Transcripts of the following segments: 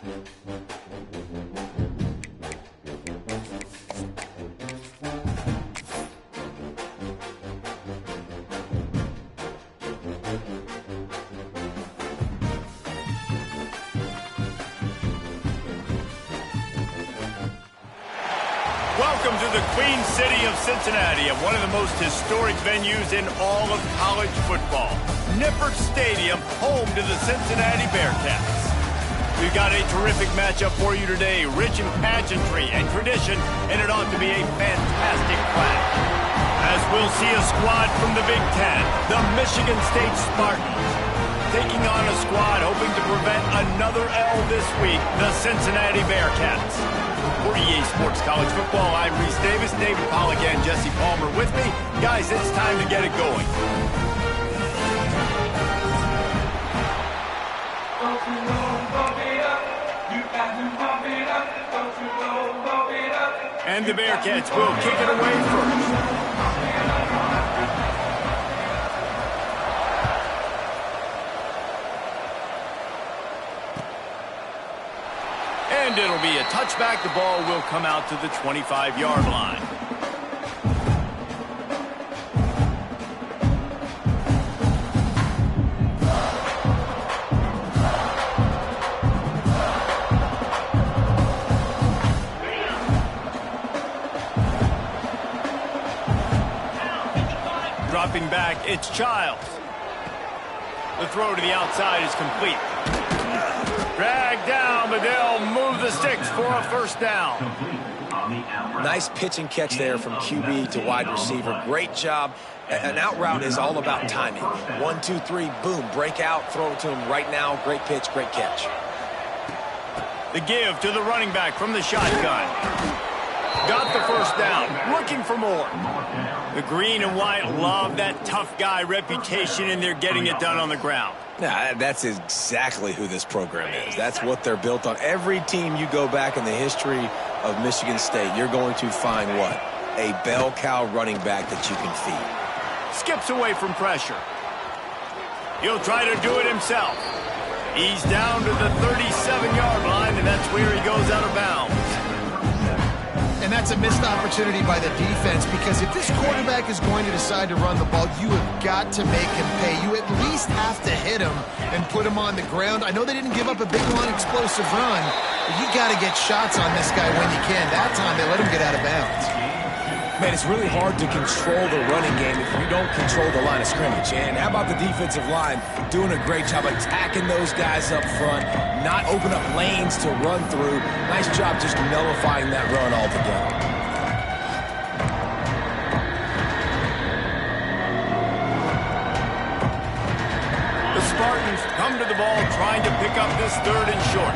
Welcome to the Queen City of Cincinnati, and one of the most historic venues in all of college football. Nippert Stadium, home to the Cincinnati Bearcats. We've got a terrific matchup for you today, rich in pageantry and tradition, and it ought to be a fantastic clash. As we'll see a squad from the Big Ten, the Michigan State Spartans, taking on a squad hoping to prevent another L this week, the Cincinnati Bearcats. For EA Sports College Football, I'm Reese Davis, David Pollack, and Jesse Palmer with me. Guys, it's time to get it going. And the Bearcats will kick it away first. And it'll be a touchback. The ball will come out to the 25-yard line. Dropping back, it's Childs. The throw to the outside is complete. Dragged down, but they'll move the sticks for a first down. Nice pitch and catch there from QB to wide receiver. Great job. An out route is all about timing. 1, 2, 3, boom, break out, throw it to him right now. Great pitch, great catch. The give to the running back from the shotgun. Got the first down, looking for more. The green and white love that tough guy reputation, and they're getting it done on the ground. Yeah, that's exactly who this program is. That's what they're built on. Every team you go back in the history of Michigan State, you're going to find what? A bell cow running back that you can feed. Skips away from pressure. He'll try to do it himself. He's down to the 37-yard line, and that's where he goes out of bounds. And that's a missed opportunity by the defense, because if this quarterback is going to decide to run the ball, you have got to make him pay. You at least have to hit him and put him on the ground. I know they didn't give up a big, long, explosive run, but you got to get shots on this guy when you can. That time, they let him get out of bounds. Man, it's really hard to control the running game if you don't control the line of scrimmage. And how about the defensive line doing a great job attacking those guys up front, not open up lanes to run through. Nice job just nullifying that run altogether. The Spartans come to the ball trying to pick up this third and short.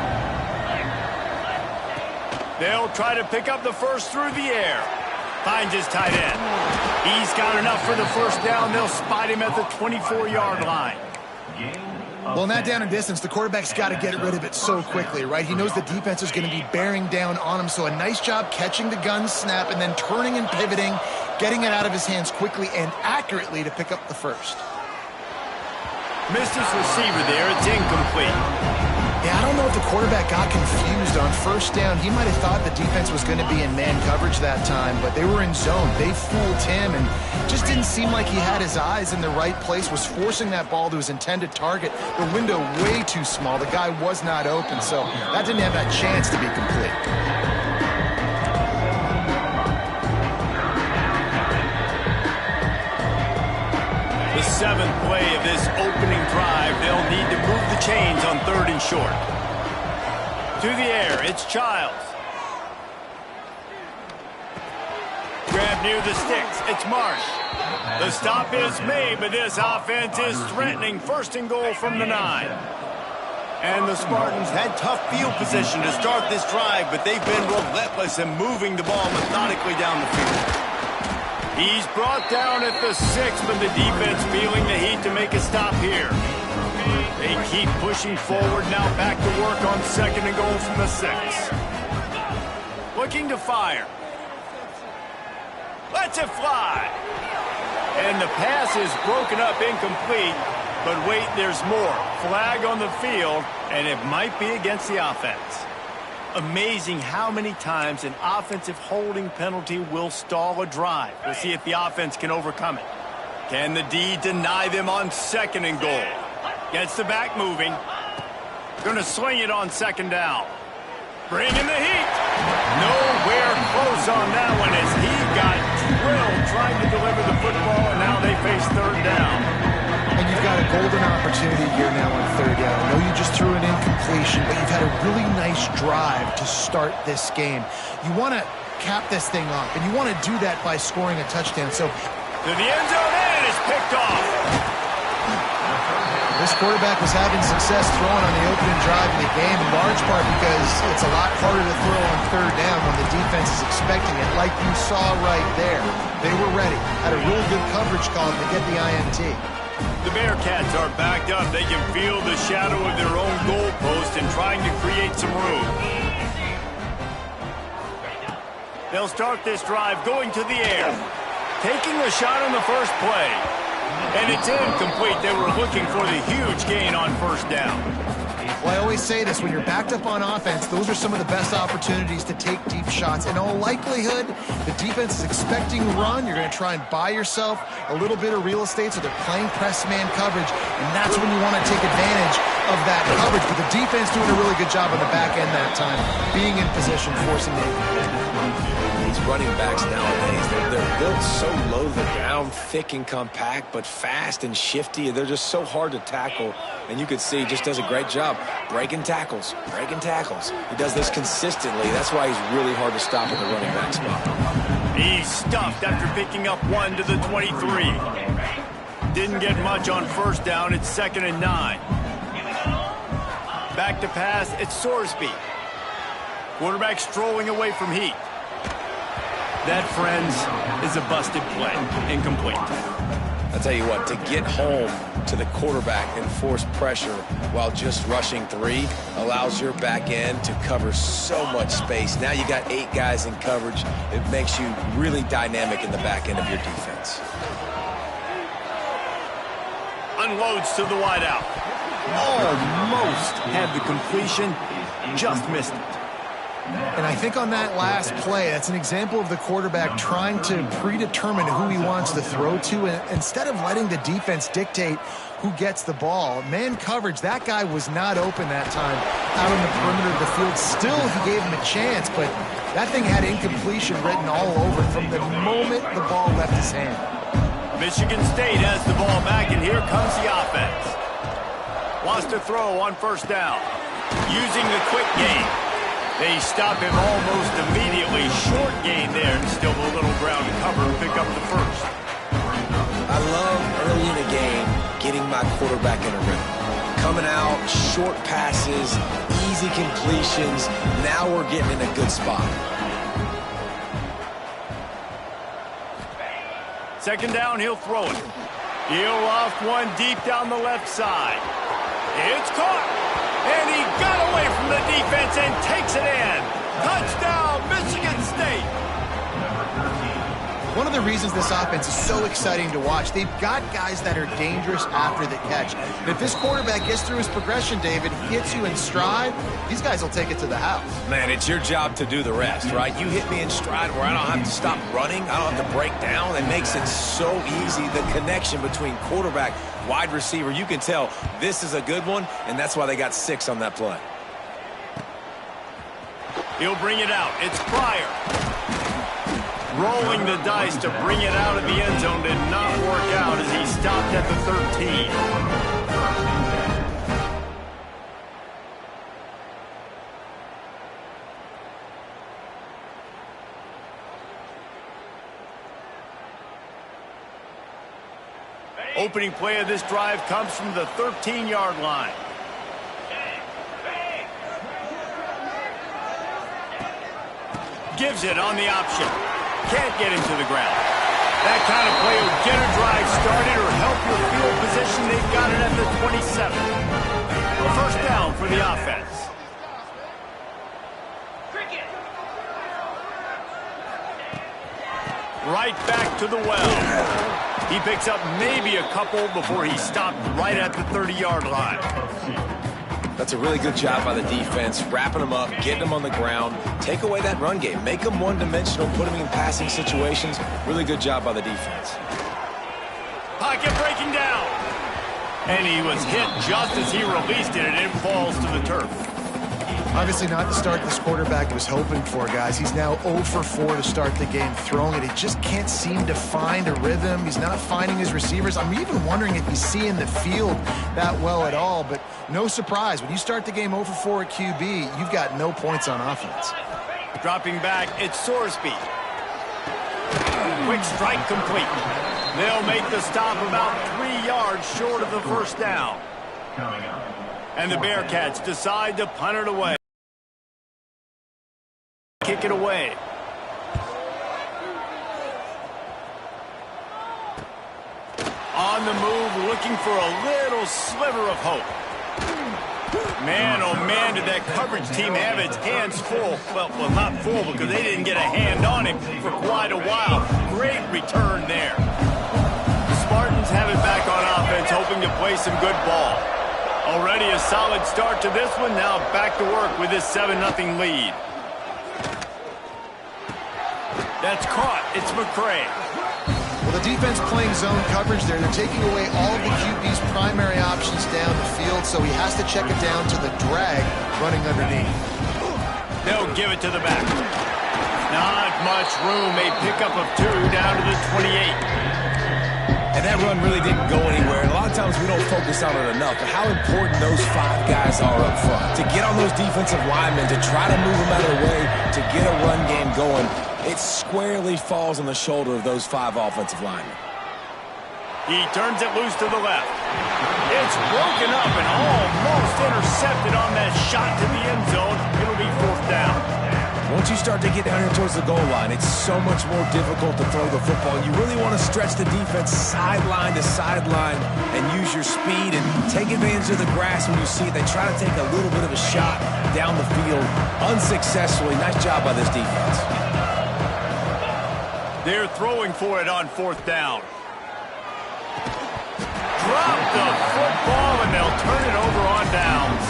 They'll try to pick up the first through the air. Finds his tight end. He's got enough for the first down. They'll spot him at the 24-yard line. Well, in that down and distance, the quarterback's got to get rid of it so quickly, right? He knows the defense is going to be bearing down on him, so a nice job catching the gun snap and then turning and pivoting, getting it out of his hands quickly and accurately to pick up the first. Missed his receiver there. It's incomplete. Yeah, I don't know if the quarterback got confused on first down. He might have thought the defense was going to be in man coverage that time, but they were in zone. They fooled him and just didn't seem like he had his eyes in the right place, was forcing that ball to his intended target. The window way too small. The guy was not open, so that didn't have that chance to be complete. The seventh play of this opening drive, they'll need to move the chains on third and short. To the air, it's Childs. Grab near the sticks, it's Marsh. The stop is made, but this offense is threatening. First and goal from the 9. And the Spartans had tough field position to start this drive, but they've been relentless in moving the ball methodically down the field. He's brought down at the 6, but the defense feeling the heat to make a stop here. They keep pushing forward, now back to work on second and goal from the 6. Looking to fire. Lets it fly. And the pass is broken up incomplete. But wait, there's more. Flag on the field, and it might be against the offense. Amazing how many times an offensive holding penalty will stall a drive. We'll see if the offense can overcome it. Can the D deny them on 2nd and goal? Gets the back moving. Going to swing it on 2nd down. Bringing the heat. Nowhere close on that one as he got drilled trying to deliver the football, and now they face 3rd down. And you've got a golden opportunity here now on 3rd down. I know you just threw an incompletion, but you've had a really nice drive to start this game. You want to cap this thing off, and you want to do that by scoring a touchdown. So to the end zone, and it is picked off. This quarterback was having success throwing on the opening drive of the game, in large part because it's a lot harder to throw on 3rd down when the defense is expecting it, like you saw right there. They were ready, had a really good coverage call to get the INT. The Bearcats are backed up. They can feel the shadow of their own goalpost and trying to create some room. They'll start this drive going to the air, taking a shot on the first play. And it's incomplete. They were looking for the huge gain on 1st down. Well, I always say this, when you're backed up on offense, those are some of the best opportunities to take deep shots. In all likelihood, the defense is expecting a run. You're going to try and buy yourself a little bit of real estate, so they're playing press man coverage, and that's when you want to take advantage of that coverage. But the defense doing a really good job on the back end that time, being in position, forcing the These running backs nowadays, they're built so low to the ground, thick and compact, but fast and shifty. They're just so hard to tackle. And you could see he just does a great job breaking tackles, breaking tackles. He does this consistently. That's why he's really hard to stop at the running back spot. He's stuffed after picking up 1 to the 23. Didn't get much on 1st down. It's 2nd and 9. Back to pass. It's Sorsby. Quarterback strolling away from heat. That, friends, is a busted play. Incomplete. I'll tell you what, to get home to the quarterback and force pressure while just rushing 3 allows your back end to cover so much space. Now you got 8 guys in coverage. It makes you really dynamic in the back end of your defense. Unloads to the wideout. Almost had the completion, just missed it. And I think on that last play, that's an example of the quarterback trying to predetermine who he wants to throw to, and instead of letting the defense dictate who gets the ball. Man coverage, that guy was not open that time out on the perimeter of the field. Still, he gave him a chance, but that thing had incompletion written all over it from the moment the ball left his hand. Michigan State has the ball back, and here comes the offense. Wants to throw on 1st down. Using the quick game. They stop him almost immediately. Short gain there, and still a little ground cover to pick up the 1st. I love early in a game getting my quarterback in a rhythm. Coming out, short passes, easy completions. Now we're getting in a good spot. 2nd down, he'll throw it. He'll loft one deep down the left side. It's caught. And he got away from the defense and takes it in. Touchdown, Michigan State. One of the reasons this offense is so exciting to watch, they've got guys that are dangerous after the catch. And if this quarterback gets through his progression, David, hits you in stride, these guys will take it to the house. Man, it's your job to do the rest, right? You hit me in stride where I don't have to stop running. I don't have to break down. It makes it so easy. The connection between quarterback, wide receiver, you can tell this is a good one, and that's why they got 6 on that play. He'll bring it out. It's Pryor. Rolling the dice to bring it out of the end zone did not work out as he stopped at the 13. Opening play of this drive comes from the 13-yard line. Gives it on the option. Can't get him to the ground. That kind of play will get a drive started or help your field position. They've got it at the 27. A 1st down for the offense. Right back to the well. He picks up maybe a couple before he stopped right at the 30-yard line. That's a really good job by the defense, wrapping them up, getting them on the ground, take away that run game, make them one-dimensional, put them in passing situations. Really good job by the defense. Pocket breaking down. And he was hit just as he released it, and it falls to the turf. Obviously not the start this quarterback was hoping for, guys. He's now 0 for 4 to start the game throwing it. He just can't seem to find a rhythm. He's not finding his receivers. I'm even wondering if he's seeing the field that well at all, but no surprise. When you start the game 0 for 4 at QB, you've got no points on offense. Dropping back, it's Sorsby. Quick strike complete. They'll make the stop about 3 yards short of the first down. And the Bearcats decide to punt it away. Kick it away. On the move, looking for a little sliver of hope. Man, oh man, did that coverage team have its hands full. Well, not full because they didn't get a hand on him for quite a while. Great return there. The Spartans have it back on offense, hoping to play some good ball. Already a solid start to this one. Now back to work with this 7-0 lead. That's caught. It's McCray. Well, the defense playing zone coverage there. They're taking away all of the QB's primary options down the field, so he has to check it down to the drag running underneath. They'll give it to the back. Not much room. A pickup of 2 down to the 28. And that run really didn't go anywhere. And a lot of times we don't focus on it enough, but how important those 5 guys are up front. To get on those defensive linemen, to try to move them out of the way, to get a run game going, it squarely falls on the shoulder of those 5 offensive linemen. He turns it loose to the left. It's broken up and almost intercepted on that shot to the end zone. It'll be 4th down. Once you start to get down here towards the goal line, it's so much more difficult to throw the football. You really want to stretch the defense sideline to sideline and use your speed and take advantage of the grass when you see it. They try to take a little bit of a shot down the field unsuccessfully. Nice job by this defense. They're throwing for it on 4th down. Drop the football and they'll turn it over on downs.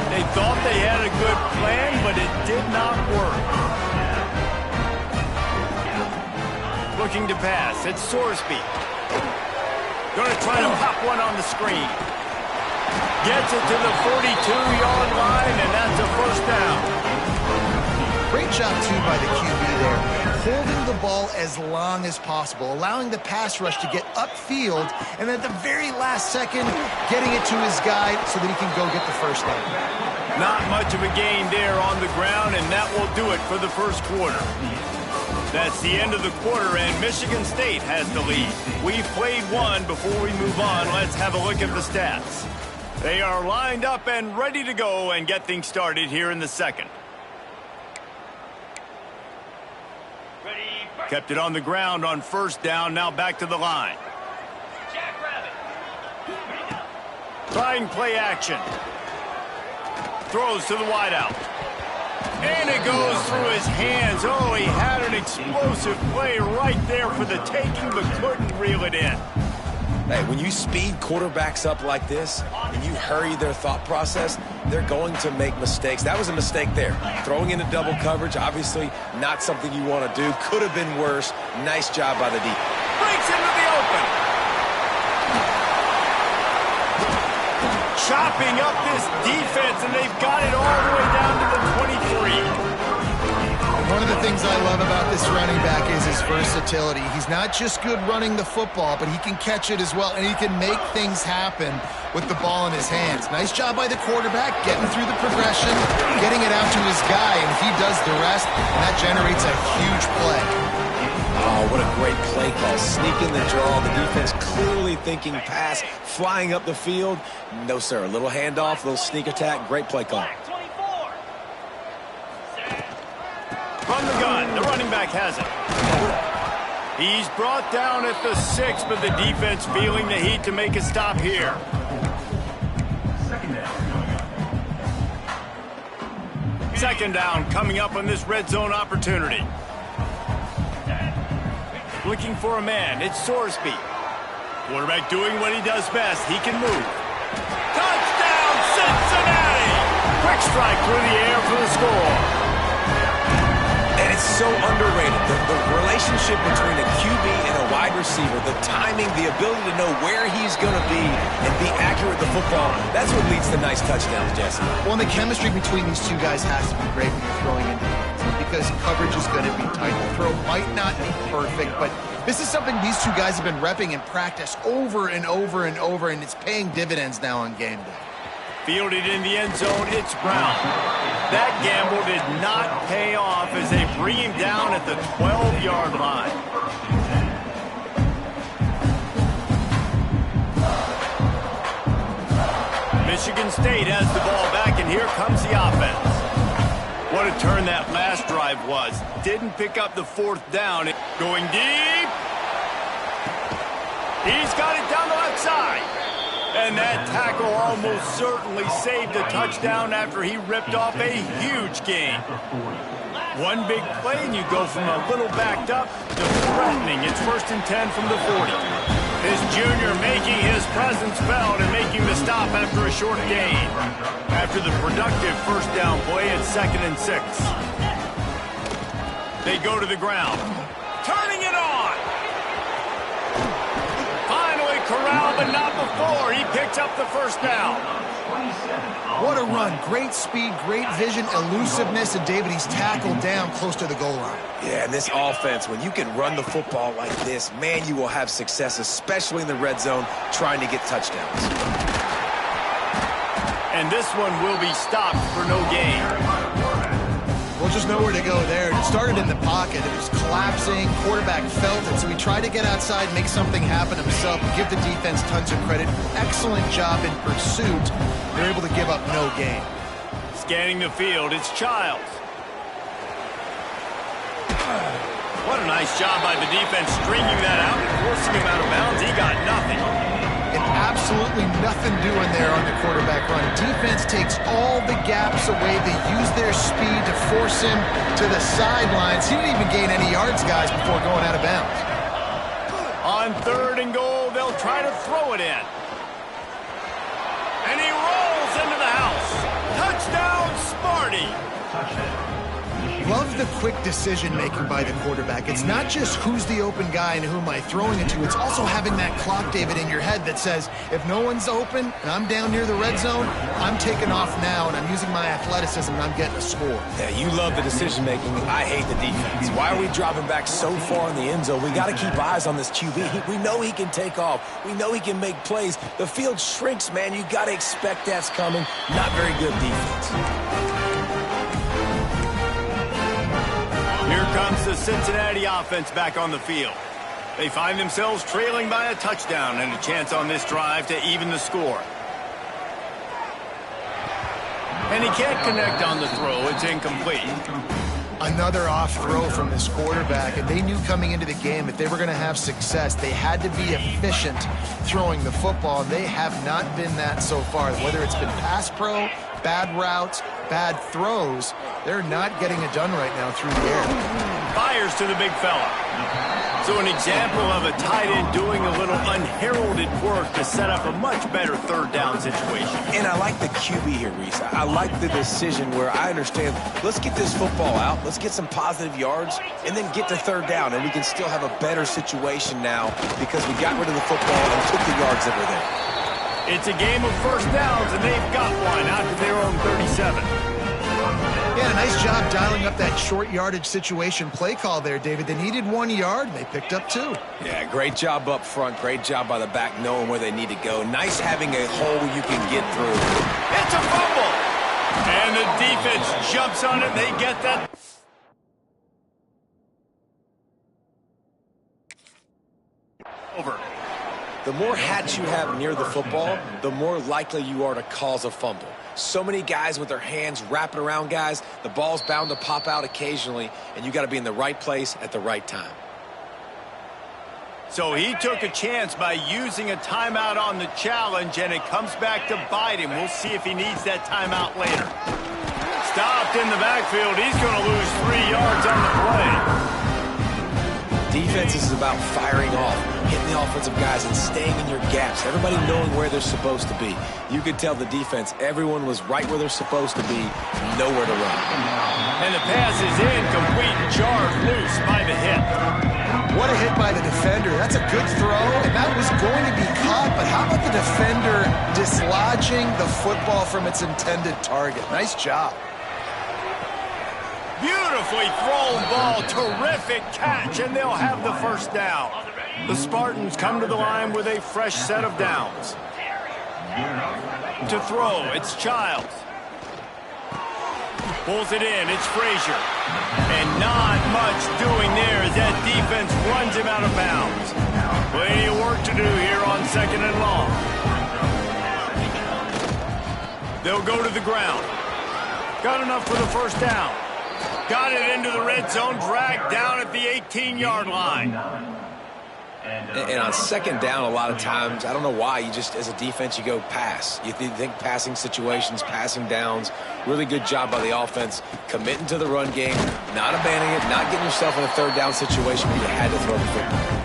They thought they had a good plan, but it did not work. Looking to pass. It's Sorsby. Going to try to pop one on the screen. Gets it to the 42-yard line, and that's a 1st down. Great job, too, by the QB there. Holding the ball as long as possible, allowing the pass rush to get upfield, and at the very last second, getting it to his guy so that he can go get the 1st down. Not much of a gain there on the ground, and that will do it for the 1st quarter. That's the end of the quarter, and Michigan State has the lead. We've played one. Before we move on, let's have a look at the stats. They are lined up and ready to go and get things started here in the 2nd. Kept it on the ground on 1st down, now back to the line. Trying play action. Throws to the wideout. And it goes through his hands. Oh, he had an explosive play right there for the taking, but couldn't reel it in. Hey, when you speed quarterbacks up like this and you hurry their thought process, they're going to make mistakes. That was a mistake there. Throwing into double coverage, obviously not something you want to do. Could have been worse. Nice job by the defense. Breaks into the open. Chopping up this defense, and they've got it all the way down to the 23. One of the things I love about this running back is his versatility. He's not just good running the football, but he can catch it as well, and he can make things happen with the ball in his hands. Nice job by the quarterback, getting through the progression, getting it out to his guy, and he does the rest, and that generates a huge play. Oh, what a great play call. Sneaking the draw, the defense clearly thinking pass, flying up the field. No, sir, a little handoff, a little sneak attack, great play call. From the gun, the running back has it. He's brought down at the 6, but the defense feeling the heat to make a stop here. Second down coming up on this red zone opportunity. Looking for a man, it's Sorsby. Quarterback doing what he does best. He can move. Touchdown, Cincinnati! Quick strike through the air for the score. And it's so underrated. The relationship between a QB and a wide receiver, the timing, the ability to know where he's going to be and be accurate with the football, that's what leads to nice touchdowns, Jesse. Well, and the chemistry between these two guys has to be great when you're throwing into because coverage is going to be tight. The throw might not be perfect, but this is something these two guys have been repping in practice over and over and over, and it's paying dividends now on game day. Fielded in the end zone, it's Brown. That gamble did not pay off as they bring him down at the 12-yard line. Michigan State has the ball back, and here comes the offense. What a turn that last drive was. Didn't pick up the 4th down. Going deep. He's got it down the left side. And that tackle almost certainly saved a touchdown after he ripped off a huge gain. One big play and you go from a little backed up to threatening. It's 1st and 10 from the 40. This junior making his presence felt and making the stop after a short gain. After the productive 1st down play, it's 2nd and 6. They go to the ground. Turning it on. Finally corralled, but not before. He picks up the 1st down. What a run. Great speed, great vision, elusiveness, and David, he's tackled down close to the goal line. Yeah, and this offense, when you can run the football like this, man, you will have success, especially in the red zone, trying to get touchdowns. And this one will be stopped for no gain. Well, just nowhere to go there. It started in the pocket. It was collapsing. Quarterback felt it, so he tried to get outside, make something happen himself, give the defense tons of credit. Excellent job in pursuit. They're able to give up no gain. Scanning the field, it's Childs. What a nice job by the defense stringing that out and forcing him out of bounds. He got nothing. And absolutely nothing doing there on the quarterback run. Defense takes all the gaps away. They use their speed to force him to the sidelines. He didn't even gain any yards, guys, before going out of bounds. On 3rd and goal, they'll try to throw it in. And he rolls into the house. Touchdown, Smarty. Love the quick decision-making by the quarterback. It's not just who's the open guy and who am I throwing it to. It's also having that clock, David, in your head that says, if no one's open and I'm down near the red zone, I'm taking off now and I'm using my athleticism and I'm getting a score. Yeah, you love the decision-making. I hate the defense. Why are we dropping back so far in the end zone? We got to keep eyes on this QB. We know he can take off. We know he can make plays. The field shrinks, man. You got to expect that's coming. Not very good defense. Here comes the Cincinnati offense back on the field. They find themselves trailing by a touchdown and a chance on this drive to even the score. And he can't connect on the throw. It's incomplete. Another off throw from this quarterback, and they knew coming into the game if they were going to have success, they had to be efficient throwing the football, and they have not been that so far. Whether it's been pass pro, bad routes, bad throws, they're not getting it done right now through the air. Fires to the big fella. So an example of a tight end doing a little unheralded work to set up a much better 3rd down situation. And I like the QB here, Reese. I like the decision where I understand, let's get this football out, let's get some positive yards, and then get to 3rd down, and we can still have a better situation now because we got rid of the football and took the yards that were there. It's a game of 1st downs, and they've got one out to their own 37. Yeah, nice job dialing up that short yardage situation play call there, David. They needed 1 yard, and they picked up 2. Yeah, great job up front. Great job by the back knowing where they need to go. Nice having a hole you can get through. It's a fumble! And the defense jumps on it, and they get that. Over. The more hats you have near the football, the more likely you are to cause a fumble. So many guys with their hands wrapping around guys, the ball's bound to pop out occasionally, and you got to be in the right place at the right time. So he took a chance by using a timeout on the challenge, and it comes back to bite him. We'll see if he needs that timeout later. Stopped in the backfield. He's going to lose 3 yards on the play. Defense is about firing off, hitting the offensive guys and staying in your gaps, everybody knowing where they're supposed to be. You could tell the defense, everyone was right where they're supposed to be, nowhere to run. And the pass is incomplete, jarred loose by the hit. What a hit by the defender. That's a good throw, and that was going to be caught, but how about the defender dislodging the football from its intended target? Nice job. Beautifully thrown ball, terrific catch, and they'll have the first down. The Spartans come to the line with a fresh set of downs. To throw, it's Childs. Pulls it in, it's Frazier. And not much doing there as that defense runs him out of bounds. Plenty of work to do here on 2nd and long. They'll go to the ground. Got enough for the first down. Got it into the red zone, dragged down at the 18-yard line. And on 2nd down, a lot of times, I don't know why, you just, as a defense, you go pass. You think passing situations, passing downs. Really good job by the offense, committing to the run game, not abandoning it, not getting yourself in a 3rd down situation where you had to throw the football.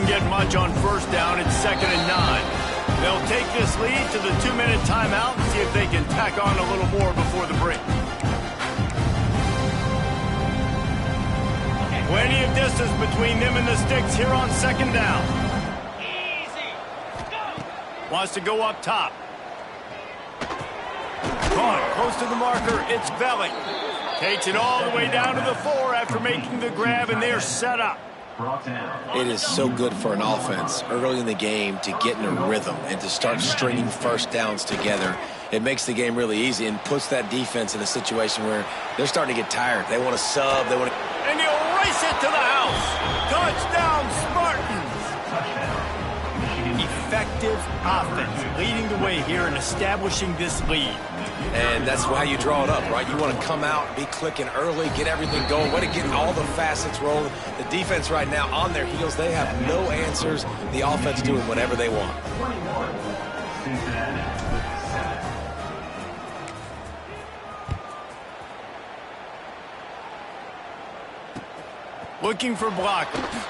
Get much on 1st down. It's 2nd and 9. They'll take this lead to the 2-minute timeout and see if they can tack on a little more before the break. Plenty of distance between them and the sticks here on 2nd down. Wants to go up top. Caught close to the marker. It's Belly. Takes it all the way down to the 4 after making the grab, and they're set up. It is so good for an offense early in the game to get in a rhythm and to start stringing 1st downs together. It makes the game really easy and puts that defense in a situation where they're starting to get tired. They want to sub. They want to... And he'll race it to the house. Touchdown, Spartans. Effective offense leading the way here and establishing this lead. And that's how you draw it up, right? You want to come out, be clicking early, get everything going, want to get all the facets rolling. The defense right now on their heels, they have no answers. The offense doing whatever they want. Looking for blockers.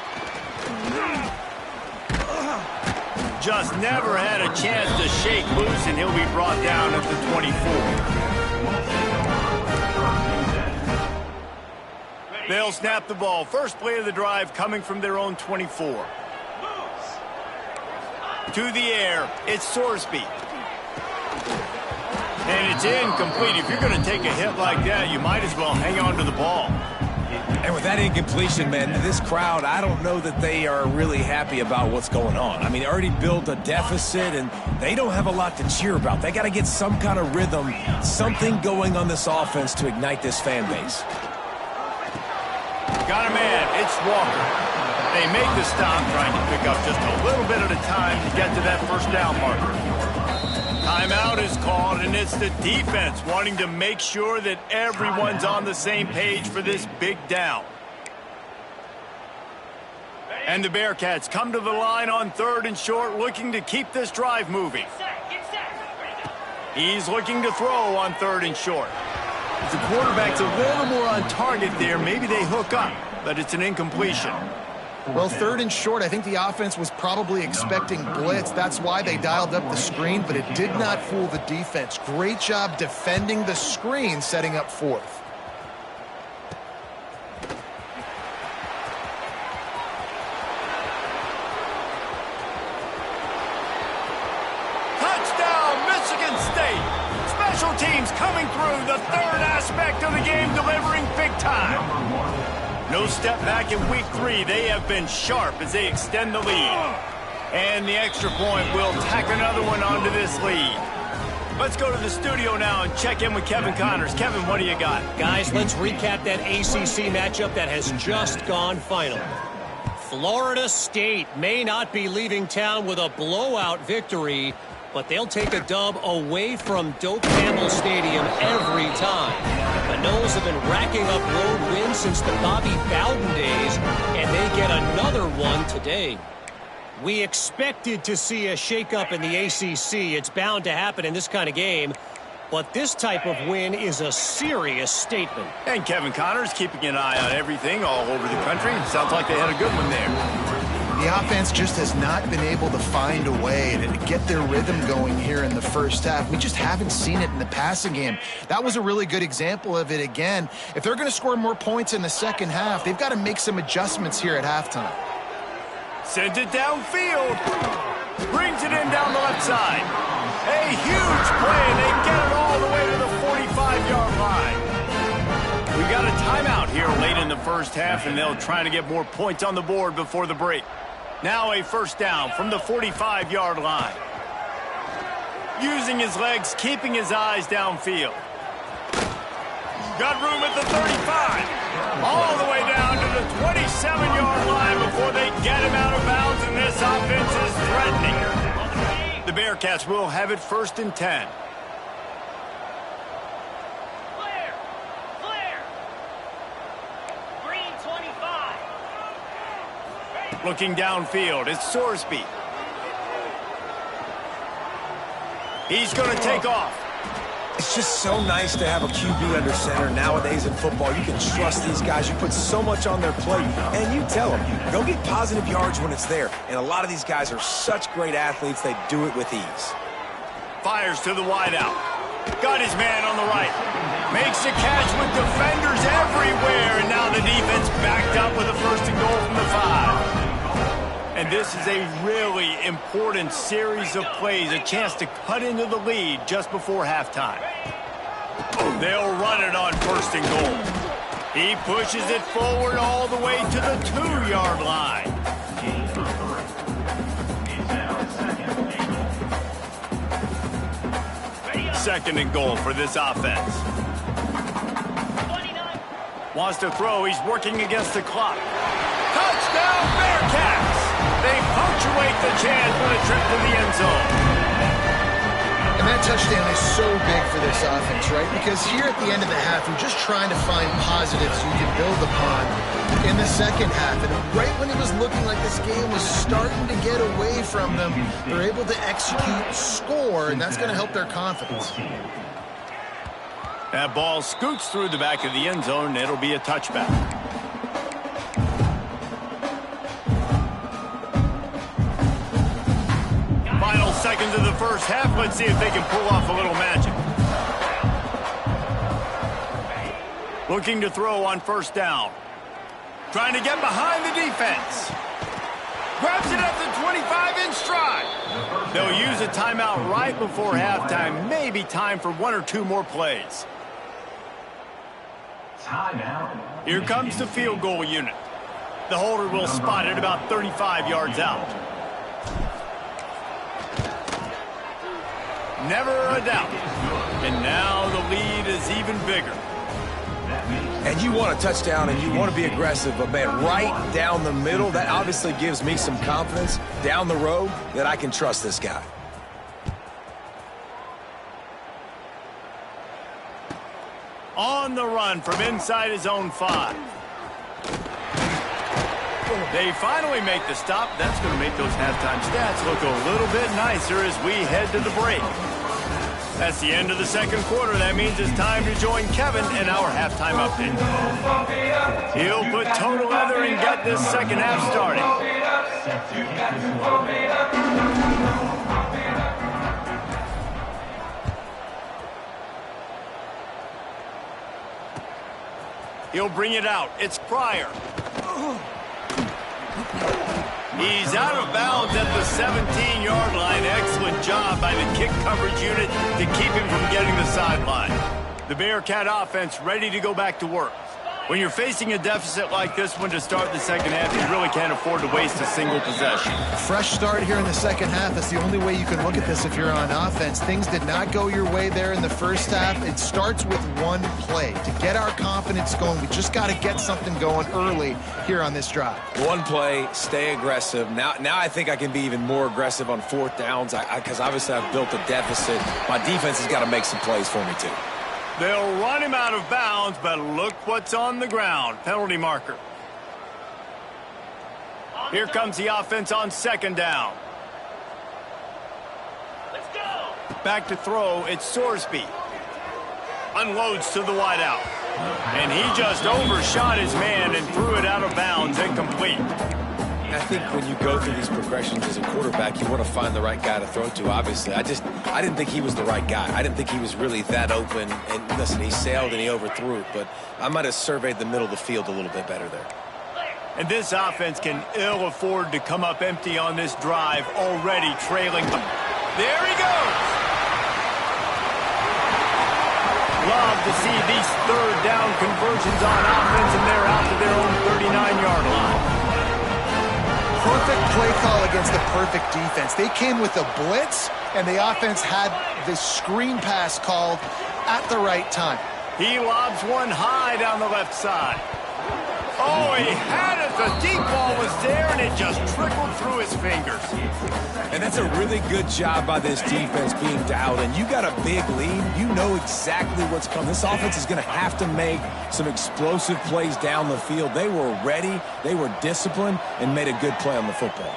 Just never had a chance to shake loose, and he'll be brought down at the 24. They'll snap the ball. First play of the drive coming from their own 24. To the air, it's Sorsby. And it's incomplete. If you're going to take a hit like that, you might as well hang on to the ball. And with that incompletion, man, this crowd, I don't know that they are really happy about what's going on. I mean, they already built a deficit, and they don't have a lot to cheer about. They got to get some kind of rhythm, something going on this offense to ignite this fan base. Got a man. It's Walker. They make the stop, trying to pick up just a little bit at a time to get to that 1st down marker. Timeout is called, and it's the defense wanting to make sure that everyone's on the same page for this big down. And the Bearcats come to the line on 3rd and short, looking to keep this drive moving. He's looking to throw on 3rd and short. If the quarterback's a little more on target there, maybe they hook up, but it's an incompletion. Well, 3rd and short, I think the offense was probably expecting blitz. That's why they dialed up the screen, but it did not fool the defense. Great job defending the screen, setting up 4th. Touchdown, Michigan State. Special teams coming through, the 3rd aspect of the game, delivering big time. No step back in week 3. They have been sharp as they extend the lead. And the extra point will tack another one onto this lead. Let's go to the studio now and check in with Kevin Connors. Kevin, what do you got? Guys, let's recap that ACC matchup that has just gone final. Florida State may not be leaving town with a blowout victory, but they'll take a dub away from Doak Campbell Stadium every time. The Noles have been racking up road wins since the Bobby Bowden days, and they get another one today. We expected to see a shakeup in the ACC. It's bound to happen in this kind of game. But this type of win is a serious statement. And Kevin Connor's keeping an eye on everything all over the country. Sounds like they had a good one there. The offense just has not been able to find a way to get their rhythm going here in the first half. We just haven't seen it in the passing game. That was a really good example of it again. If they're going to score more points in the second half, they've got to make some adjustments here at halftime. Sends it downfield. Brings it in down the left side. A huge play, and they get it all the way to the 45-yard line. We got a timeout here late in the first half, and they'll try to get more points on the board before the break. Now a first down from the 45-yard line. Using his legs, keeping his eyes downfield. Got room at the 35. All the way down to the 27-yard line before they get him out of bounds, and this offense is threatening. The Bearcats will have it 1st and 10. Looking downfield, it's Sorsby. He's going to take off. It's just so nice to have a QB under center nowadays in football. You can trust these guys. You put so much on their plate, and you tell them, go get positive yards when it's there. And a lot of these guys are such great athletes, they do it with ease. Fires to the wideout. Got his man on the right. Makes the catch with defenders everywhere, and now the defense backed up with a 1st and goal from the 5. And this is a really important series of plays, a chance to cut into the lead just before halftime. They'll run it on 1st and goal. He pushes it forward all the way to the 2-yard line. Second and goal for this offense. Wants to throw. He's working against the clock. Touchdown, Bearcats! They punctuate the chance with a trip to the end zone. And that touchdown is so big for this offense, right? Because here at the end of the half, you're just trying to find positives you can build upon in the second half. And right when it was looking like this game was starting to get away from them, they're able to execute, score, and that's going to help their confidence. That ball scoots through the back of the end zone, and it'll be a touchback. Final seconds of the first half. Let's see if they can pull off a little magic. Looking to throw on 1st down. Trying to get behind the defense. Grabs it at the 25 in stride. They'll use a timeout right before halftime. Maybe time for 1 or 2 more plays. Here comes the field goal unit. The holder will spot it about 35 yards out. Never a doubt. And now the lead is even bigger. And you want a touchdown and you want to be aggressive, but man, right down the middle, that obviously gives me some confidence down the road that I can trust this guy. On the run from inside his own 5. They finally make the stop. That's going to make those halftime stats look a little bit nicer as we head to the break. That's the end of the second quarter. That means it's time to join Kevin in our halftime update. He'll put total leather and get this second half started. He'll bring it out. It's Pryor. He's out of bounds at the 17-yard line. Excellent job by the kick coverage unit to keep him from getting the sideline. The Bearcat offense ready to go back to work. When you're facing a deficit like this one to start the second half, you really can't afford to waste a single possession. Fresh start here in the second half. That's the only way you can look at this if you're on offense. Things did not go your way there in the first half. It starts with one play. To get our confidence going, we just got to get something going early here on this drive. One play, stay aggressive. Now I think I can be even more aggressive on 4th downs because obviously I've built a deficit. My defense has got to make some plays for me too. They'll run him out of bounds, but look what's on the ground. Penalty marker. Here comes the offense on 2nd down. Let's go. Back to throw, it's Sorsby. Unloads to the wideout. And he just overshot his man and threw it out of bounds, incomplete. I think when you go through these progressions as a quarterback, you want to find the right guy to throw to, obviously. I didn't think he was the right guy. I didn't think he was really that open. And listen, he sailed and he overthrew it, but I might have surveyed the middle of the field a little bit better there. And this offense can ill afford to come up empty on this drive, already trailing. There he goes! Love to see these third down conversions on offense, and they're out to their own 39-yard line. Perfect play call against the perfect defense. They came with a blitz, and the offense had the screen pass called at the right time. He lobs one high down the left side. Oh, he had it. The deep ball was there, and it just trickled through his fingers. And that's a really good job by this defense being dialed in. You got a big lead. You know exactly what's coming. This offense is going to have to make some explosive plays down the field. They were ready, they were disciplined, and made a good play on the football.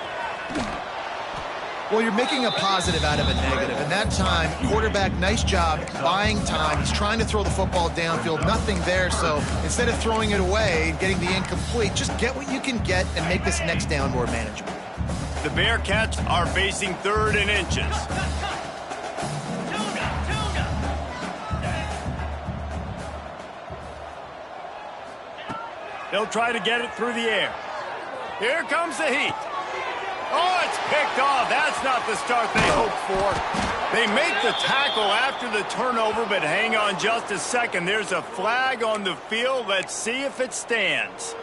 Well, you're making a positive out of a negative. And that time, quarterback, nice job buying time. He's trying to throw the football downfield. Nothing there, so instead of throwing it away and getting the incomplete, just get what you can get and make this next down more manageable. The Bearcats are facing 3rd and inches. They'll try to get it through the air. Here comes the heat. Oh, it's picked off. That's not the start they hoped for. They make the tackle after the turnover, but hang on just a second. There's a flag on the field. Let's see if it stands.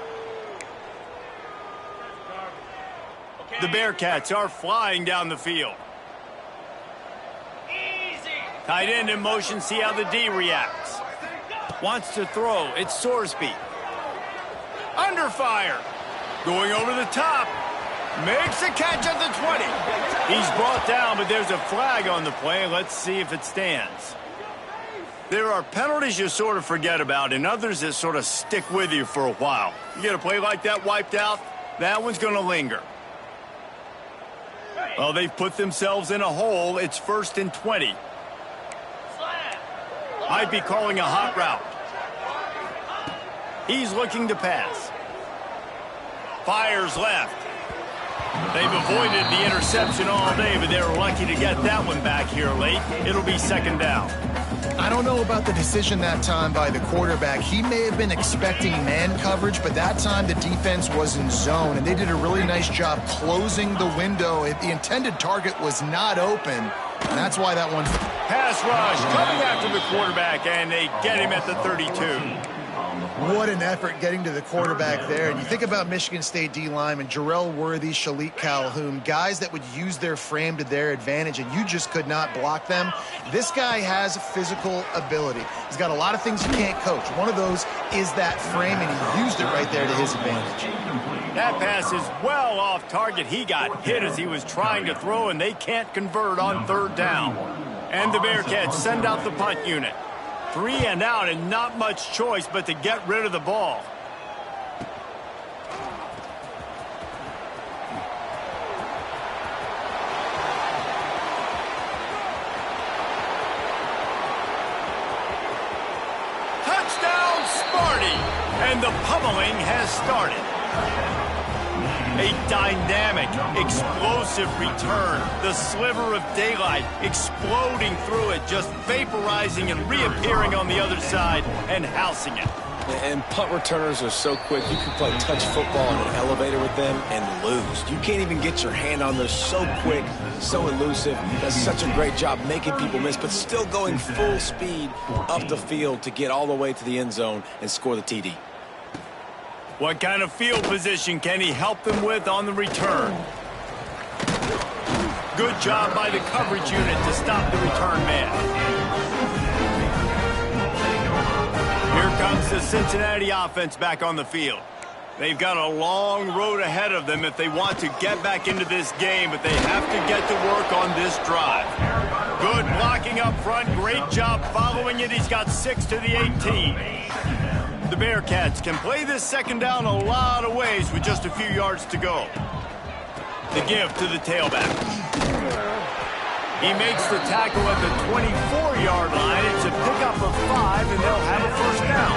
The Bearcats are flying down the field. Tight end in motion, see how the D reacts. Wants to throw, it's Sorsby. Under fire. Going over the top. Makes a catch at the 20. He's brought down, but there's a flag on the play. Let's see if it stands. There are penalties you sort of forget about and others that sort of stick with you for a while. You get a play like that wiped out, that one's going to linger. Well, they've put themselves in a hole. It's 1st and 20. Might be calling a hot route. He's looking to pass. Fires left. They've avoided the interception all day, but they're lucky to get that one back here late. It'll be 2nd down. I don't know about the decision that time by the quarterback. He may have been expecting man coverage, but that time the defense was in zone, and they did a really nice job closing the window. The intended target was not open, and that's why that one... Pass rush coming after the quarterback, and they get him at the 32. What an effort getting to the quarterback there. And you think about Michigan State D-linemen, Jarrell Worthy, Shalik Calhoun, guys that would use their frame to their advantage, and you just could not block them. This guy has physical ability. He's got a lot of things you can't coach. One of those is that frame, and he used it right there to his advantage. That pass is well off target. He got hit as he was trying to throw, and they can't convert on 3rd down. And the Bearcats send out the punt unit. 3 and out, and not much choice but to get rid of the ball. Touchdown, Sparty! And the pummeling has started. A dynamic, explosive return. The sliver of daylight exploding through it, just vaporizing and reappearing on the other side and housing it. And punt returners are so quick. You can play touch football in an elevator with them and lose. You can't even get your hand on those. So quick, so elusive. Does such a great job making people miss, but still going full speed up the field to get all the way to the end zone and score the TD. What kind of field position can he help them with on the return? Good job by the coverage unit to stop the return man. Here comes the Cincinnati offense back on the field. They've got a long road ahead of them if they want to get back into this game, but they have to get to work on this drive. Good blocking up front. Great job following it. He's got 6 to the 18. The Bearcats can play this 2nd down a lot of ways with just a few yards to go. The give to the tailback. He makes the tackle at the 24-yard line. It's a pickup of 5, and they'll have a first down.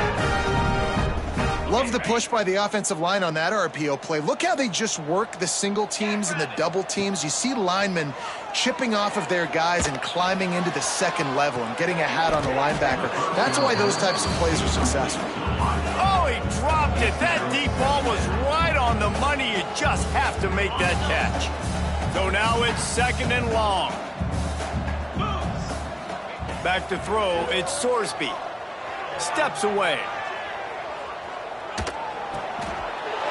Love the push by the offensive line on that RPO play. Look how they just work the single teams and the double teams. You see linemen chipping off of their guys and climbing into the second level and getting a hat on the linebacker. That's why those types of plays are successful. Oh, he dropped it. That deep ball was right on the money. You just have to make that catch. So now it's 2nd and long. Back to throw, it's Sorsby. Steps away.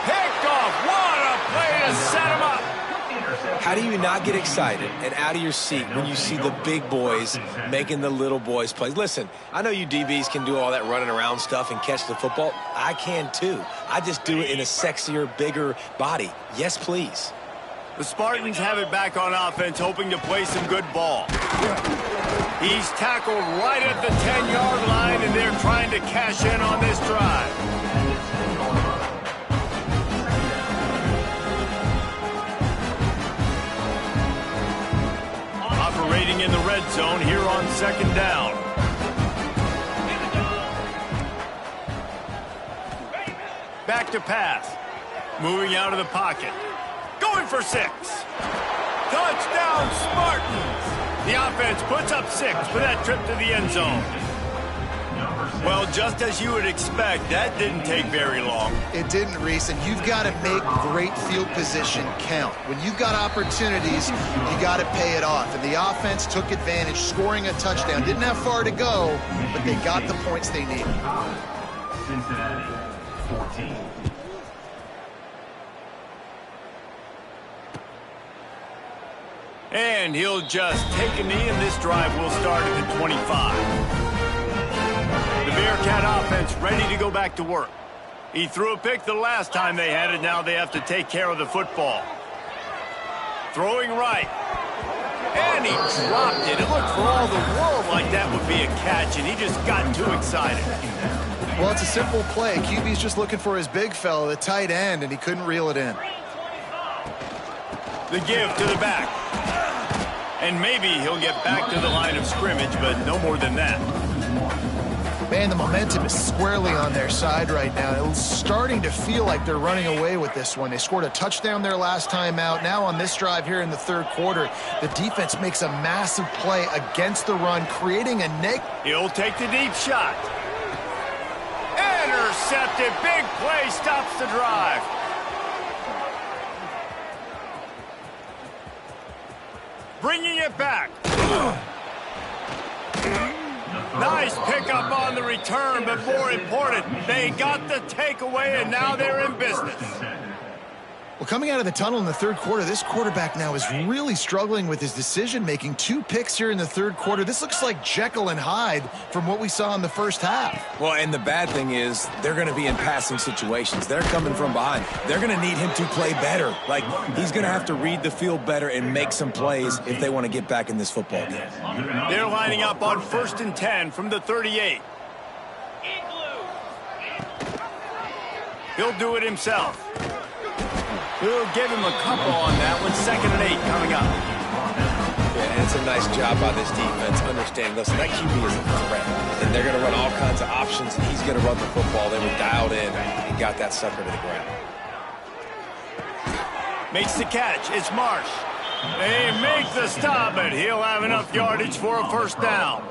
Picked off. What a play to set him up. How do you not get excited and out of your seat when you see the big boys making the little boys play? Listen, I know you DBs can do all that running around stuff and catch the football. I can too. I just do it in a sexier, bigger body. Yes, please. The Spartans have it back on offense, hoping to play some good ball. He's tackled right at the 10-yard line, and they're trying to cash in on this drive. Operating in the red zone here on 2nd down. Back to pass. Moving out of the pocket. Going for 6. Touchdown, Spartans. The offense puts up 6 for that trip to the end zone. Well, just as you would expect, that didn't take very long. It didn't, Reese, and you've got to make great field position count. When you've got opportunities, you got to pay it off. And the offense took advantage, scoring a touchdown. Didn't have far to go, but they got the points they needed. Cincinnati, 14. And he'll just take a knee, and this drive will start at the 25. The Bearcat offense ready to go back to work. He threw a pick the last time they had it. Now they have to take care of the football. Throwing right. And he dropped it. It looked for all the world like that would be a catch, and he just got too excited. Well, it's a simple play. QB's just looking for his big fella, the tight end, and he couldn't reel it in. The give to the back. And maybe he'll get back to the line of scrimmage, but no more than that. Man, the momentum is squarely on their side right now. It's starting to feel like they're running away with this one. They scored a touchdown their last time out. Now on this drive here in the 3rd quarter, the defense makes a massive play against the run, creating a negative. He'll take the deep shot. Intercepted. Big play stops the drive. Bringing it back. Nice pickup on the return, but more important, they got the takeaway, and now they're in business. Well, coming out of the tunnel in the 3rd quarter, this quarterback now is really struggling with his decision-making. 2 picks here in the 3rd quarter. This looks like Jekyll and Hyde from what we saw in the first half. Well, and the bad thing is they're going to be in passing situations. They're coming from behind. They're going to need him to play better. Like, he's going to have to read the field better and make some plays if they want to get back in this football game. They're lining up on 1st and 10 from the 38. He'll do it himself. We'll give him a couple on that one. 2nd and 8 coming up. Yeah, it's a nice job by this defense. Understand, listen, that QB is a threat. And they're going to run all kinds of options, and he's going to run the football. They were dialed in and got that sucker to the ground. Makes the catch. It's Marsh. They make the stop, but he'll have enough yardage for a first down.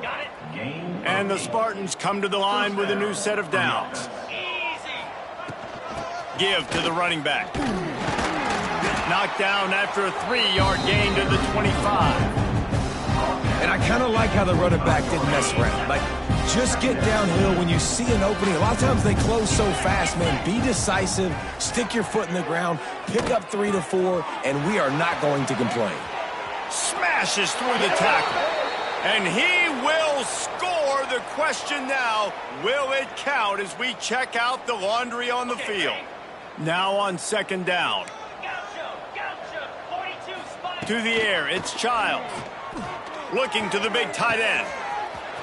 And the Spartans come to the line with a new set of downs. Give to the running back. Knocked down after a 3-yard gain to the 25. And I kind of like how the running back didn't mess around. Like, just get downhill when you see an opening. A lot of times they close so fast, man. Be decisive, stick your foot in the ground, pick up 3 to 4, and we are not going to complain. Smashes through the tackle. And he will score. The question now, will it count as we check out the laundry on the field? Now on 2nd down. To the air, it's Childs. Looking to the big tight end.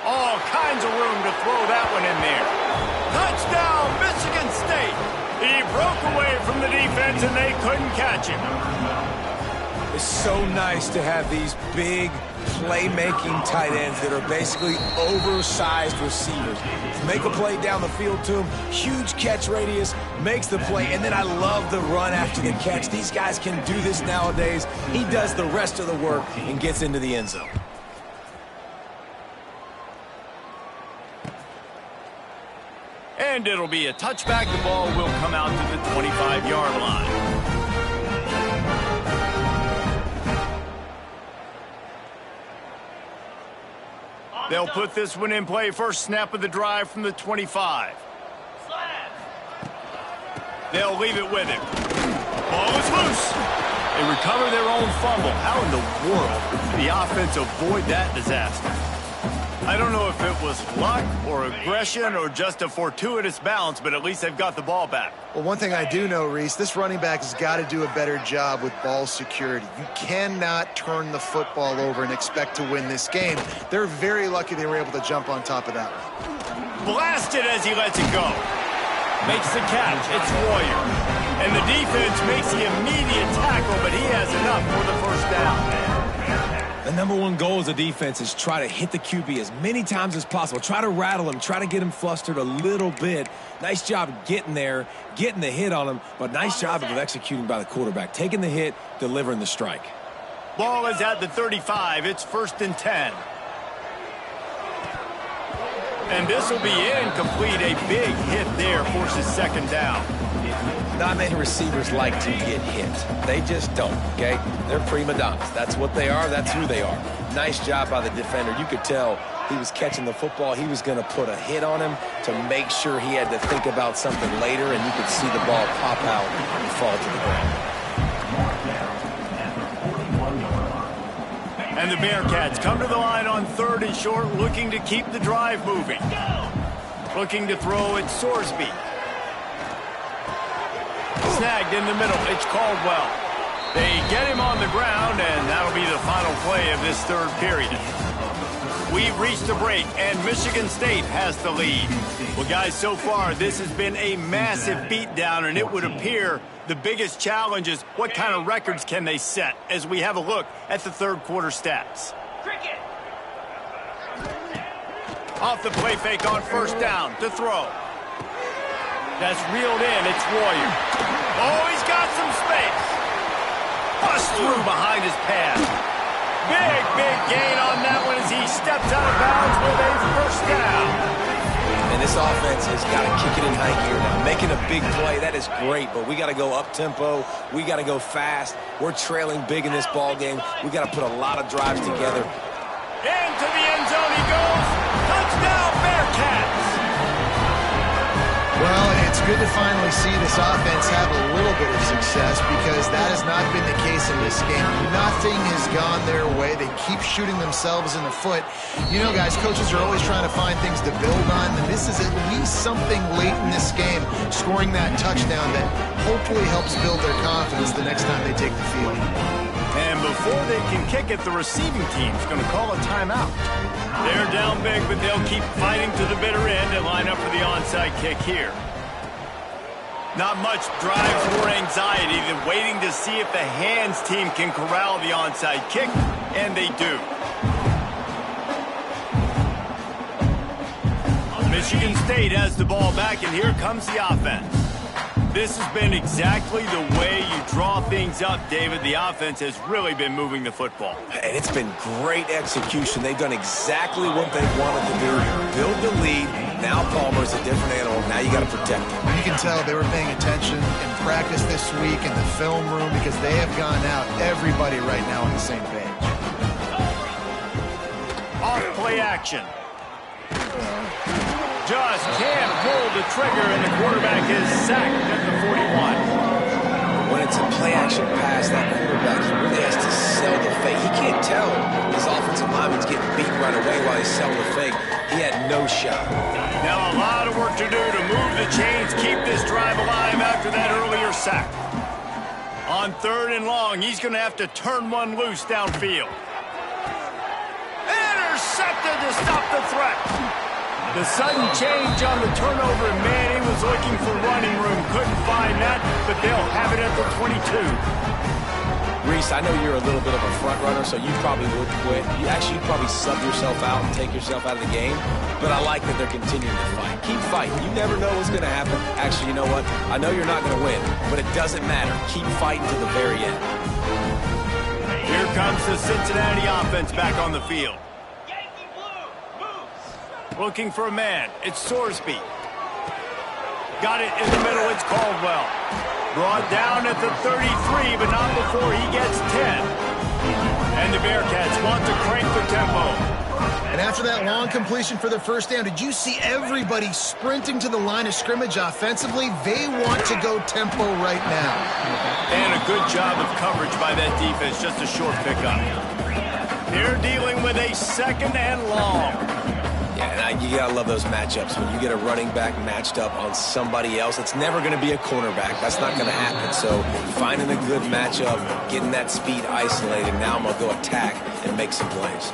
All kinds of room to throw that one in there. Touchdown, Michigan State. He broke away from the defense, and they couldn't catch him. It's so nice to have these big playmaking tight ends that are basically oversized receivers. Make a play down the field to him, huge catch radius, makes the play, and then I love the run after the catch. These guys can do this nowadays. He does the rest of the work and gets into the end zone. And it'll be a touchback. The ball will come out to the 25-yard line. They'll put this one in play. First snap of the drive from the 25. They'll leave it with him. Ball is loose. They recover their own fumble. How in the world did the offense avoid that disaster? I don't know if it was luck or aggression or just a fortuitous bounce, but at least they've got the ball back. Well, one thing I do know, Reese, this running back has got to do a better job with ball security. You cannot turn the football over and expect to win this game. They're very lucky they were able to jump on top of that one. Blasted as he lets it go. Makes the catch. It's Warrior. And the defense makes the immediate tackle, but he has enough for the first down. The number one goal as a defense is try to hit the QB as many times as possible. Try to rattle him. Try to get him flustered a little bit. Nice job getting there, getting the hit on him, but nice job of executing by the quarterback. Taking the hit, delivering the strike. Ball is at the 35. It's 1st and 10. And this will be incomplete. A big hit there forces second down. Not many receivers like to get hit. They just don't, okay? They're prima donnas. That's what they are. That's who they are. Nice job by the defender. You could tell he was catching the football. He was going to put a hit on him to make sure he had to think about something later, and you could see the ball pop out and fall to the ground. And the Bearcats come to the line on 3rd and short, looking to keep the drive moving. Looking to throw at Sorsby. Snagged in the middle. It's Caldwell. They get him on the ground, and that'll be the final play of this 3rd period. We've reached a break, and Michigan State has the lead. Well, guys, so far, this has been a massive beatdown, and it would appear the biggest challenge is what kind of records can they set as we have a look at the 3rd quarter stats. Off the play fake on 1st down to throw. That's reeled in. It's Warrior. Oh, he's got some space. Bust through behind his pass. Big gain on that one as he steps out of bounds with a 1st down. And this offense has got to kick it in high gear now. Making a big play, that is great, but we got to go up-tempo. We got to go fast. We're trailing big in this ball game. We got to put a lot of drives together. Into the end zone he goes. Touchdown, Bearcats. Well, it's good to finally see this offense have a little bit of success because that has not been the case in this game. Nothing has gone their way. They keep shooting themselves in the foot. You know, guys, coaches are always trying to find things to build on, and this is at least something late in this game, scoring that touchdown that hopefully helps build their confidence the next time they take the field. And before they can kick it, the receiving team's going to call a timeout. They're down big, but they'll keep fighting to the bitter end and line up for the onside kick here. Not much drives or anxiety than waiting to see if the hands team can corral the onside kick, and they do. Michigan State has the ball back, and here comes the offense. This has been exactly the way you draw things up, David. The offense has really been moving the football. And it's been great execution. They've done exactly what they wanted to do. Build the lead. Now Palmer's a different animal. Now you got to protect him. You can tell they were paying attention in practice this week in the film room because they have gone out, everybody right now on the same page. Off play action. Just can't pull the trigger, and the quarterback is sacked at the 41. When it's a play-action pass, that quarterback really has to sell the fake. He can't tell his offensive lineman's getting beat right away while he's selling the fake. He had no shot. Now a lot of work to do to move the chains, keep this drive alive after that earlier sack. On 3rd and long, he's going to have to turn one loose downfield. Intercepted to stop the threat. The sudden change on the turnover, and man, he was looking for running room. Couldn't find that, but they'll have it at the 22. Reese, I know you're a little bit of a front runner, so you probably would quit. You'd probably sub yourself out and take yourself out of the game. But I like that they're continuing to fight. Keep fighting. You never know what's going to happen. Actually, you know what? I know you're not going to win, but it doesn't matter. Keep fighting to the very end. Here comes the Cincinnati offense back on the field. Looking for a man. It's Sorsby. Got it in the middle. It's Caldwell. Brought down at the 33, but not before he gets 10. And the Bearcats want to crank the tempo. And after that long completion for the first down, did you see everybody sprinting to the line of scrimmage offensively? They want to go tempo right now. And a good job of coverage by that defense. Just a short pickup. They're dealing with a 2nd and long. Yeah, and you got to love those matchups. When you get a running back matched up on somebody else, it's never going to be a cornerback. That's not going to happen. So finding a good matchup, getting that speed isolated, now I'm going to go attack and make some plays.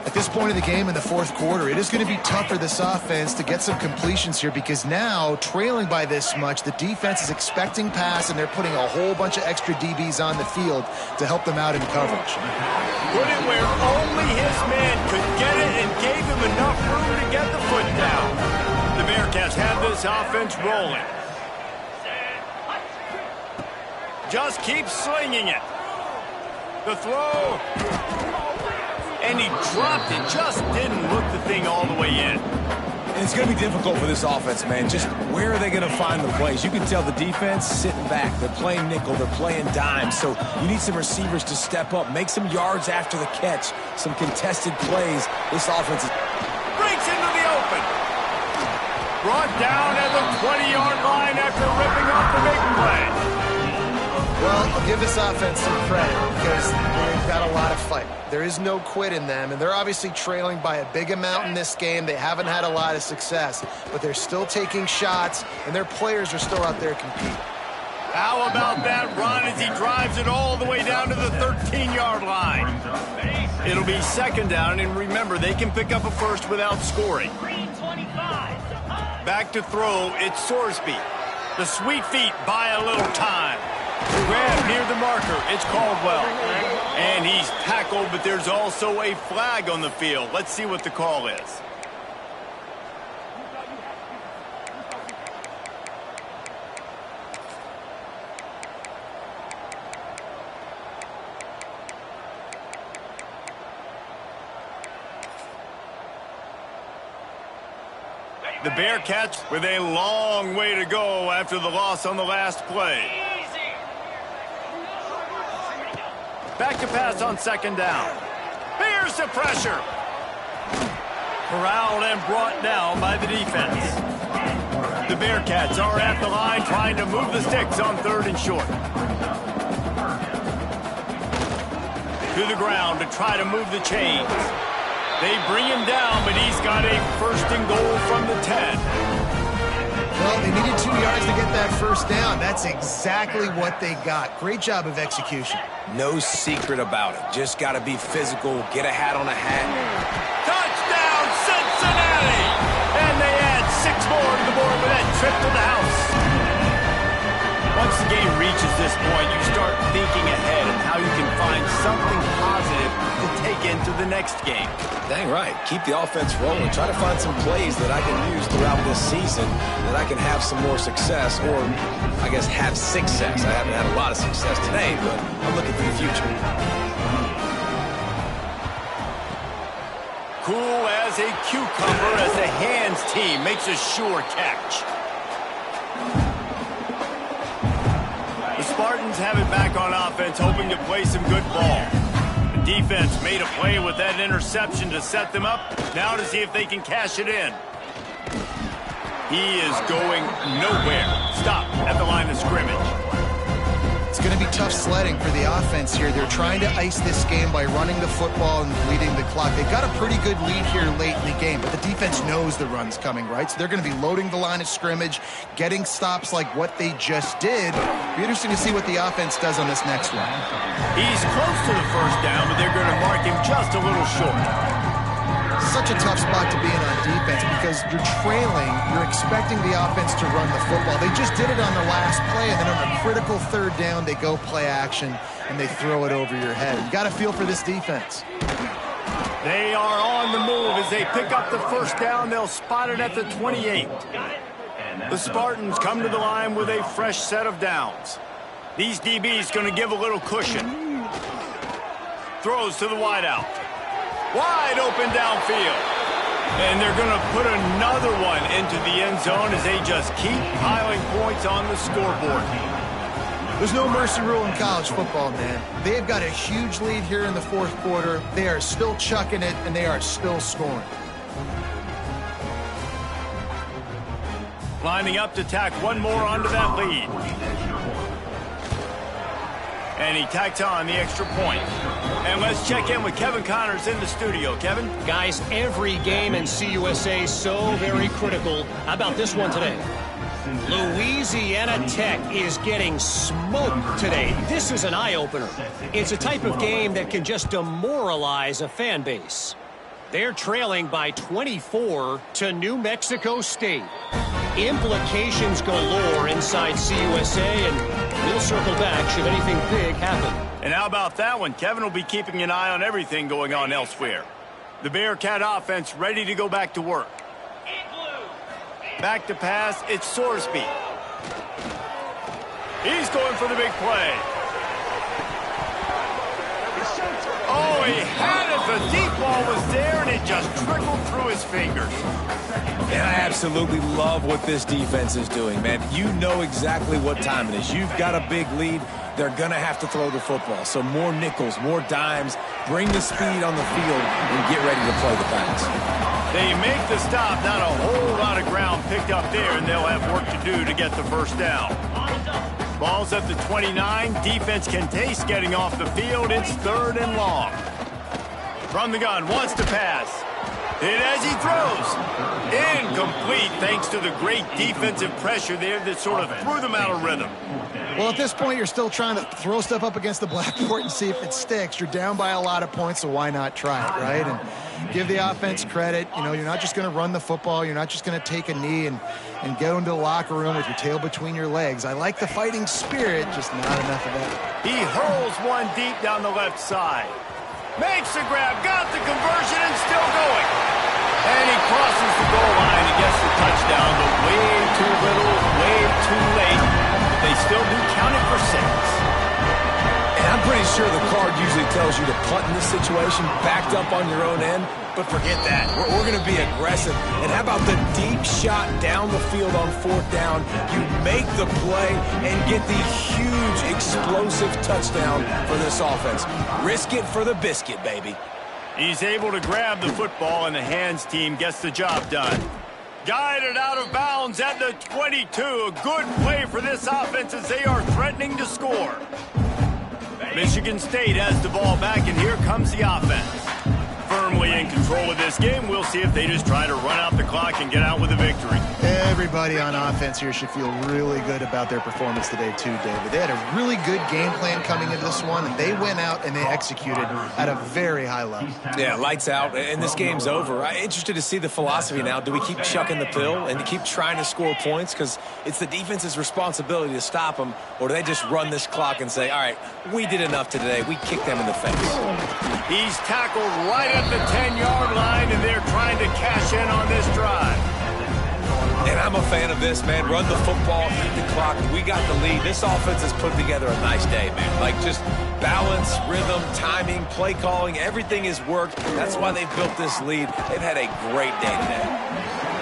At this point of the game in the fourth quarter, it is going to be tough for this offense to get some completions here because now, trailing by this much, the defense is expecting pass, and they're putting a whole bunch of extra DBs on the field to help them out in coverage. Put it where only his man could get it and gave him enough room to get the foot down. The Bearcats have this offense rolling. Just keep slinging it. The throw. And he dropped it. Just didn't look the thing all the way in. And it's going to be difficult for this offense, man. Just where are they going to find the plays? You can tell the defense sitting back. They're playing nickel. They're playing dime. So you need some receivers to step up, make some yards after the catch, some contested plays. This offense is... Breaks into the open. Brought down at the 20-yard line after ripping off the big play. Well, I'll give this offense some credit because they've got a lot of fight. There is no quit in them, and they're obviously trailing by a big amount in this game. They haven't had a lot of success, but they're still taking shots, and their players are still out there competing. How about that run as he drives it all the way down to the 13-yard line? It'll be 2nd down, and remember, they can pick up a first without scoring. Back to throw, it's Sorsby. The sweet feet buy a little time. Grab near the marker, it's Caldwell. And he's tackled, but there's also a flag on the field. Let's see what the call is. The Bearcats with a long way to go after the loss on the last play. Back to pass on 2nd down. Here's the pressure. Corralled and brought down by the defense. The Bearcats are at the line trying to move the sticks on 3rd and short. To the ground to try to move the chains. They bring him down, but he's got a 1st and goal from the 10. Well, they needed 2 yards to get that first down. That's exactly what they got. Great job of execution. No secret about it. Just got to be physical, get a hat on a hat. Touchdown, Cincinnati! And they add 6 more to the board with that trip to the house. Once the game reaches this point, you start thinking ahead of how you can find something positive to take into the next game. Dang right. Keep the offense rolling. Try to find some plays that I can use throughout this season that I can have some more success, or I guess have success. I haven't had a lot of success today, but I'm looking for the future. Cool as a cucumber as the hands team makes a sure catch. The Spartans have it back on offense, hoping to play some good ball. The defense made a play with that interception to set them up. Now to see if they can cash it in. He is going nowhere. Stop at the line of scrimmage. It's going to be tough sledding for the offense here. They're trying to ice this game by running the football and bleeding the clock. They've got a pretty good lead here late in the game, but the defense knows the run's coming, right? So they're going to be loading the line of scrimmage, getting stops like what they just did. It'll be interesting to see what the offense does on this next one. He's close to the first down, but they're going to mark him just a little short. such a tough spot to be in on defense because you're trailing, you're expecting the offense to run the football. They just did it on the last play, and then on a critical third down, they go play action, and they throw it over your head. You got to feel for this defense. They are on the move as they pick up the first down. They'll spot it at the 28. The Spartans come to the line with a fresh set of downs. These DBs going to give a little cushion. Throws to the wideout. Wide open downfield. And they're going to put another one into the end zone as they just keep piling points on the scoreboard. There's no mercy rule in college football, man. They've got a huge lead here in the fourth quarter. They are still chucking it, and they are still scoring. Lining up to tack one more onto that lead. And he tacks on the extra point. And let's check in with Kevin Connors in the studio. Kevin? Guys, every game in CUSA so very critical. How about this one today? Louisiana Tech is getting smoked today. This is an eye-opener. It's a type of game that can just demoralize a fan base. They're trailing by 24 to New Mexico State. Implications galore inside CUSA, and we'll circle back should anything big happen. And how about that one? Kevin will be keeping an eye on everything going on elsewhere. The Bearcat offense ready to go back to work. Back to pass, it's Sorsby. He's going for the big play. Oh, he had it. The deep ball was there, and it just trickled through his fingers. And I absolutely love what this defense is doing, man. You know exactly what time it is. You've got a big lead. They're going to have to throw the football. So more nickels, more dimes. Bring the speed on the field and get ready to play the pass. They make the stop. Not a whole lot of ground picked up there, and they'll have work to do to get the first down. Ball's at the 29. Defense can taste getting off the field. It's 3rd and long. From the gun, wants to pass. Hit as he throws. Incomplete thanks to the great defensive pressure there that sort of threw them out of rhythm. Well, at this point, you're still trying to throw stuff up against the blackboard and see if it sticks. You're down by a lot of points, so why not try it, right? And give the offense credit. You know, you're not just going to run the football. You're not just going to take a knee and go into the locker room with your tail between your legs. I like the fighting spirit, just not enough of that. He hurls one deep down the left side. Makes the grab, got the conversion, and still going. And he crosses the goal line and gets the touchdown, but way too little, way too late. They still do count it for 6. And I'm pretty sure the card usually tells you to punt in this situation, backed up on your own end, but forget that. We're going to be aggressive. And how about the deep shot down the field on 4th down? You make the play and get the huge explosive touchdown for this offense. Risk it for the biscuit, baby. He's able to grab the football, and the hands team gets the job done. Guided out of bounds at the 22. A good play for this offense as they are threatening to score. Michigan State has the ball back, and here comes the offense. Firmly in control of this game. We'll see if they just try to run out the clock and get out with a victory. Everybody on offense here should feel really good about their performance today too, David. They had a really good game plan coming into this one, and they went out and they executed at a very high level. Yeah, lights out, and this game's over. I'm interested to see the philosophy now. Do we keep chucking the pill and keep trying to score points? Because it's the defense's responsibility to stop them, or do they just run this clock and say, all right, we did enough today. We kicked them in the face. He's tackled right at the 10-yard line, and they're trying to cash in on this drive. And I'm a fan of this, man. Run the football, keep the clock. We got the lead. This offense has put together a nice day, man. Like, just balance, rhythm, timing, play calling, everything has worked. That's why they've built this lead. They've had a great day today.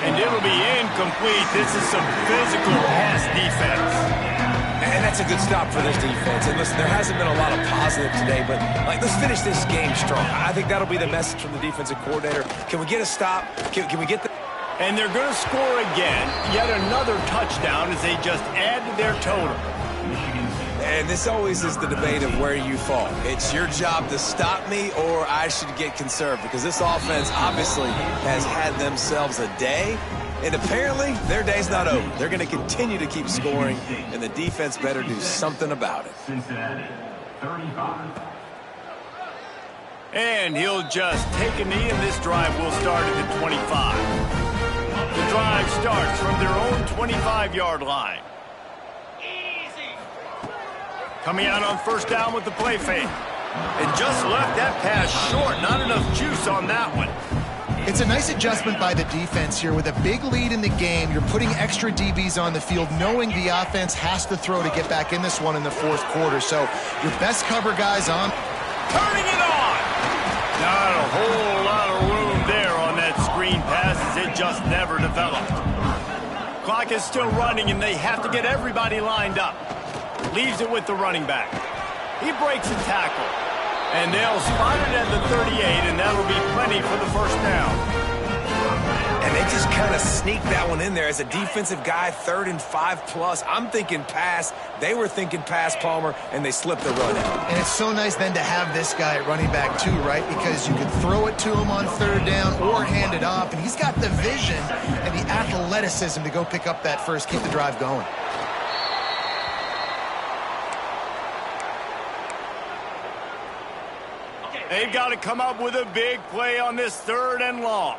And it'll be incomplete. This is some physical pass defense. And that's a good stop for this defense. And listen, there hasn't been a lot of positive today, but let's finish this game strong. I think that'll be the message from the defensive coordinator. Can we get a stop? Can we get the... And they're going to score again. Yet another touchdown as they just add to their total. And this always is the debate of where you fall. It's your job to stop me, or I should get conserved, because this offense obviously has had themselves a day. And apparently, their day's not over. They're going to continue to keep scoring, and the defense better do something about it. Cincinnati, 35. And he'll just take a knee, and this drive will start at the 25. The drive starts from their own 25-yard line. Coming out on first down with the play fake. And just left that pass short. Not enough juice on that one. It's a nice adjustment by the defense here. With a big lead in the game, you're putting extra DBs on the field, knowing the offense has to throw to get back in this one in the fourth quarter. So your best cover guys on. Turning it on! Not a whole lot of room there on that screen pass, as it just never developed. Clock is still running, and they have to get everybody lined up. Leaves it with the running back. He breaks a tackle. And they'll spot it at the 38, and that'll be plenty for the first down. And they just kind of sneak that one in there as a defensive guy, 3rd and 5+. I'm thinking pass. They were thinking pass, Palmer, and they slipped the run out. And it's so nice then to have this guy at running back too, right? Because you could throw it to him on 3rd down or hand it off, and he's got the vision and the athleticism to go pick up that first, keep the drive going. They've got to come up with a big play on this 3rd and long.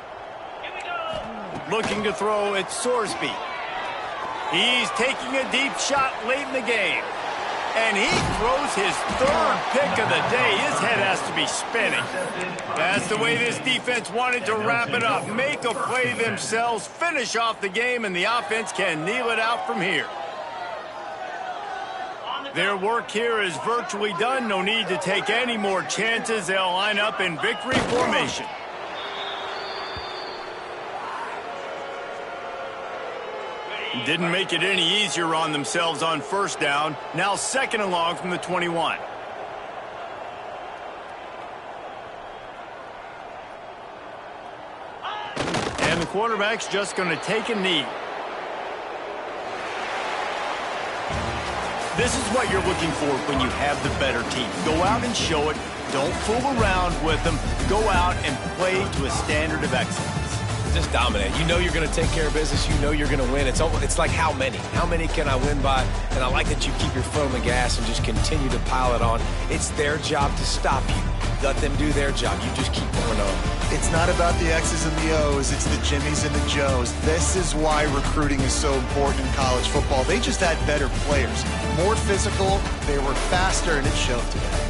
Looking to throw at Sorsby. He's taking a deep shot late in the game. And he throws his 3rd pick of the day. His head has to be spinning. That's the way this defense wanted to wrap it up. Make a play themselves, finish off the game, and the offense can kneel it out from here. Their work here is virtually done. No need to take any more chances. They'll line up in victory formation. Didn't make it any easier on themselves on first down. Now 2nd and long from the 21. And the quarterback's just going to take a knee. This is what you're looking for when you have the better team. Go out and show it. Don't fool around with them. Go out and play to a standard of excellence. Just dominate. You know you're going to take care of business. You know you're going to win. It's like how many? How many can I win by? And I like that you keep your foot on the gas and just continue to pile it on. It's their job to stop you. Let them do their job. You just keep going on. It's not about the X's and the O's. It's the Jimmies and the Joes. This is why recruiting is so important in college football. They just had better players. More physical. They were faster, and it showed today.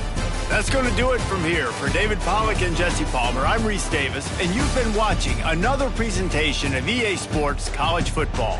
That's going to do it from here. For David Pollack and Jesse Palmer, I'm Reese Davis, and you've been watching another presentation of EA Sports College Football.